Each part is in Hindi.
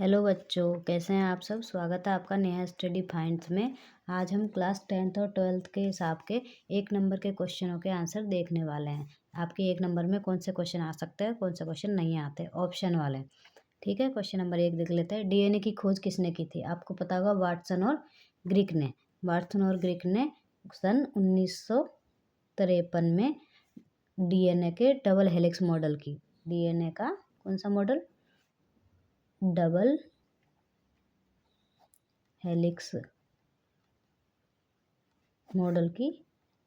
हेलो बच्चों, कैसे हैं आप सब। स्वागत है आपका नेहा स्टडी फाइंड्स में। आज हम क्लास 10th और 12th के हिसाब के 1 नंबर के क्वेश्चनों के आंसर देखने वाले हैं। आपके 1 नंबर में कौन से क्वेश्चन आ सकते हैं, कौन से क्वेश्चन नहीं आते, ऑप्शन वाले। ठीक है, क्वेश्चन नंबर 1 देख लेते हैं। डीएनए की खोज किसने की थी? आपको पता होगा, वाटसन और ग्रिक ने। वाटसन और ग्रिक ने सन 1953 में डीएनए के डबल हेलिक्स मॉडल की। डीएनए का कौन सा मॉडल? डबल हेलिक्स मॉडल की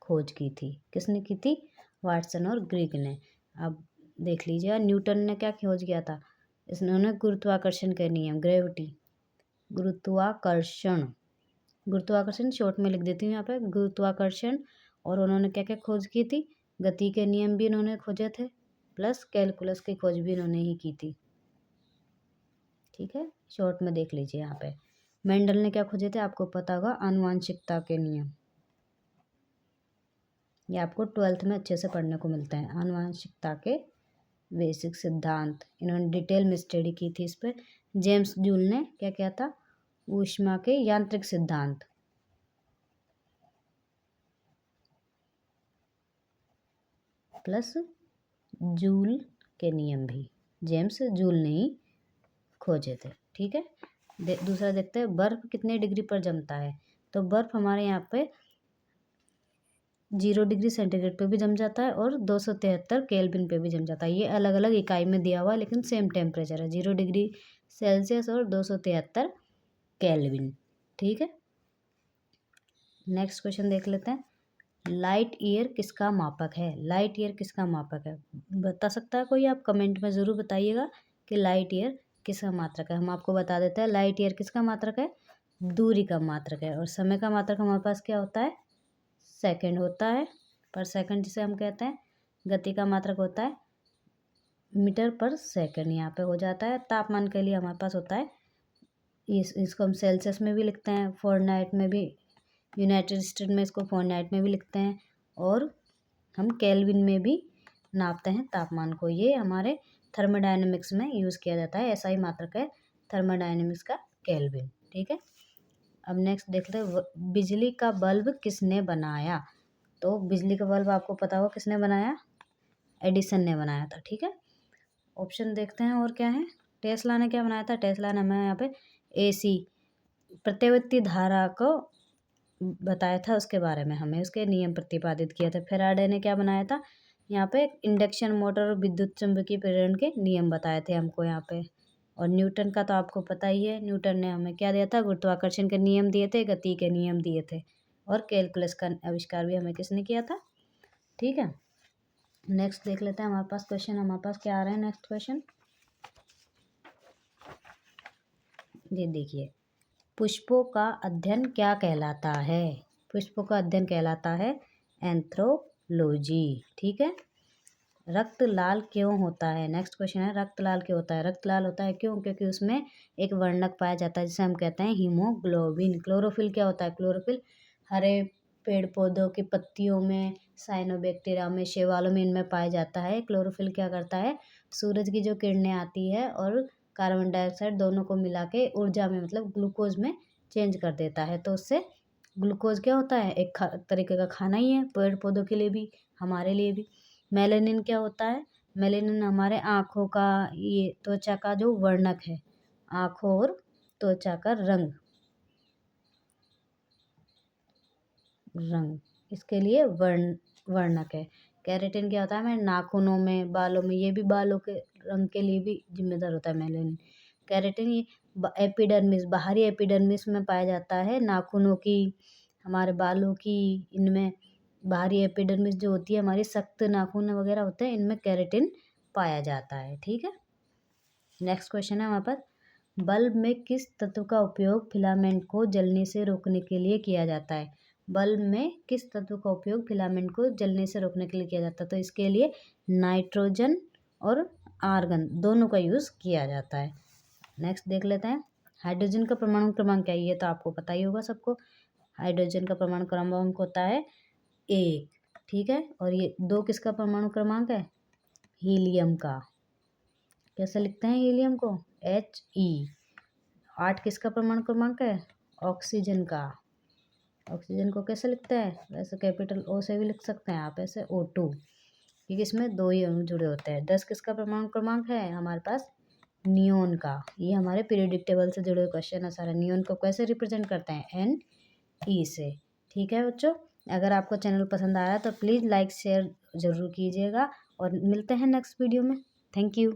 खोज की थी। किसने की थी? वाटसन और ग्रिग ने। अब देख लीजिए, न्यूटन ने क्या खोज किया था? इन्होंने गुरुत्वाकर्षण के नियम, ग्रेविटी, गुरुत्वाकर्षण। गुरुत्वाकर्षण शॉर्ट में लिख देती हूँ यहाँ पे, गुरुत्वाकर्षण। और उन्होंने क्या क्या खोज की थी? गति के नियम भी इन्होंने खोजे थे, प्लस कैलकुलस की खोज भी इन्होंने ही की थी। ठीक है, शॉर्ट में देख लीजिए यहाँ पे। मेंडल ने क्या खोजे थे? आपको पता होगा, आनुवांशिकता के नियम। ये आपको 12th में अच्छे से पढ़ने को मिलते हैं। आनुवांशिकता के बेसिक सिद्धांत इन्होंने डिटेल में स्टडी की थी इस पर। जेम्स जूल ने क्या किया था? ऊष्मा के यांत्रिक सिद्धांत, प्लस जूल के नियम भी जेम्स जूल ने ही खोजे थे। ठीक है, दूसरा देखते हैं, बर्फ कितने डिग्री पर जमता है? तो बर्फ हमारे यहाँ पे 0 डिग्री सेंटीग्रेड पे भी जम जाता है और 273 केल्विन पे भी जम जाता है। ये अलग अलग इकाई में दिया हुआ है, लेकिन सेम टेम्परेचर है, 0 डिग्री सेल्सियस और 273 केल्विन। ठीक है, नेक्स्ट क्वेश्चन देख लेते हैं। लाइट ईयर किसका मापक है? लाइट ईयर किसका मापक है? बता सकता है कोई? आप कमेंट में ज़रूर बताइएगा कि लाइट ईयर किसका मात्रक है। हम आपको बता देते हैं, लाइट ईयर किसका मात्रक है? दूरी का मात्रक है। और समय का मात्रक हमारे पास क्या होता है? सेकंड होता है, पर सेकंड जिसे हम कहते हैं। गति का मात्रक होता है मीटर पर सेकंड, यहाँ पे हो जाता है। तापमान के लिए हमारे पास होता है, इसको हम सेल्सियस में भी लिखते हैं, फ़ारेनहाइट में भी, यूनाइटेड स्टेट में इसको फ़ारेनहाइट में भी लिखते हैं, और हम केल्विन में भी नापते हैं तापमान को। ये हमारे थर्मोडायनेमिक्स में यूज़ किया जाता है। ऐसा ही मात्रक है थर्मोडायनेमिक्स का, केल्विन। ठीक है, अब नेक्स्ट देखते हैं, बिजली का बल्ब किसने बनाया? तो बिजली का बल्ब आपको पता होगा किसने बनाया? एडिसन ने बनाया था। ठीक है, ऑप्शन देखते हैं और क्या है। टेस्ला ने क्या बनाया था? टेस्ला ने हमें यहाँ पे एसी, प्रत्यावर्ती धारा को बताया था, उसके बारे में हमें उसके नियम प्रतिपादित किए थे। फेराडे ने क्या बनाया था? यहाँ पे इंडक्शन मोटर और विद्युत चुम्बकीय प्रेरण के नियम बताए थे हमको यहाँ पे। और न्यूटन का तो आपको पता ही है, न्यूटन ने हमें क्या दिया था? गुरुत्वाकर्षण के नियम दिए थे, गति के नियम दिए थे, और कैलकुलस का आविष्कार भी हमें किसने किया था? ठीक है, नेक्स्ट देख लेते हैं हमारे पास क्वेश्चन। हमारे पास क्या आ रहे हैं नेक्स्ट क्वेश्चन? ये देखिए, पुष्पों का अध्ययन क्या कहलाता है? पुष्पों का अध्ययन कहलाता है एंथ्रोलॉजी। ठीक है, रक्त लाल क्यों होता है? नेक्स्ट क्वेश्चन है, रक्त लाल क्यों होता है? रक्त लाल होता है क्यों? क्योंकि उसमें एक वर्णक पाया जाता है जिसे हम कहते हैं हीमोग्लोबिन। क्लोरोफिल क्या होता है? क्लोरोफिल हरे पेड़ पौधों की पत्तियों में, साइनोबैक्टीरिया में, शैवालों में, इनमें पाया जाता है। क्लोरोफिल क्या करता है? सूरज की जो किरणें आती है और कार्बन डाइऑक्साइड दोनों को मिला के ऊर्जा में, मतलब ग्लूकोज में चेंज कर देता है। तो उससे ग्लूकोज क्या होता है? एक तरीके का खाना ही है, पेड़ पौधों के लिए भी, हमारे लिए भी। मेलेनिन क्या होता है? मेलेनिन हमारे आँखों का, ये त्वचा का जो वर्णक है, आँखों और त्वचा का रंग, इसके लिए वर्णक है। केराटिन क्या होता है? हमारे नाखूनों में, बालों में, ये भी बालों के रंग के लिए भी जिम्मेदार होता है मेलेनिन। केराटिन ये एपिडर्मिस, बाहरी एपिडर्मिस में पाया जाता है, नाखूनों की, हमारे बालों की, इनमें बाहरी एपिडर्मिस जो होती है, हमारी सख्त नाखून वगैरह होते हैं, इनमें केराटिन पाया जाता है। ठीक है, नेक्स्ट क्वेश्चन है हमारे पास, बल्ब में किस तत्व का उपयोग फिलामेंट को जलने से रोकने के लिए किया जाता है? बल्ब में किस तत्व का उपयोग फिलामेंट को जलने से रोकने के लिए किया जाता है? तो इसके लिए नाइट्रोजन और आर्गन दोनों का यूज़ किया जाता है। नेक्स्ट देख लेते हैं, हाइड्रोजन का परमाणु क्रमांक क्या है? ये तो आपको पता ही होगा सबको। हाइड्रोजन का परमाणु क्रमांक होता है 1। ठीक है, और ये 2 किसका परमाणु क्रमांक है? हीलियम का। कैसे लिखते हैं हीलियम को? He। 8 किसका परमाणु क्रमांक है? ऑक्सीजन का। ऑक्सीजन को कैसे लिखते हैं? वैसे कैपिटल O से भी लिख सकते हैं आप, ऐसे O2, क्योंकि इसमें 2 ही अणु जुड़े होते हैं। 10 किसका परमाणु क्रमांक है हमारे पास? नियोन का। ये हमारे पीरियोडिक टेबल से जुड़े हुए क्वेश्चन है सारा। नियोन को कैसे रिप्रेजेंट करते हैं? Ne से। ठीक है बच्चों, अगर आपको चैनल पसंद आया तो प्लीज़ लाइक शेयर ज़रूर कीजिएगा और मिलते हैं नेक्स्ट वीडियो में। Thank you.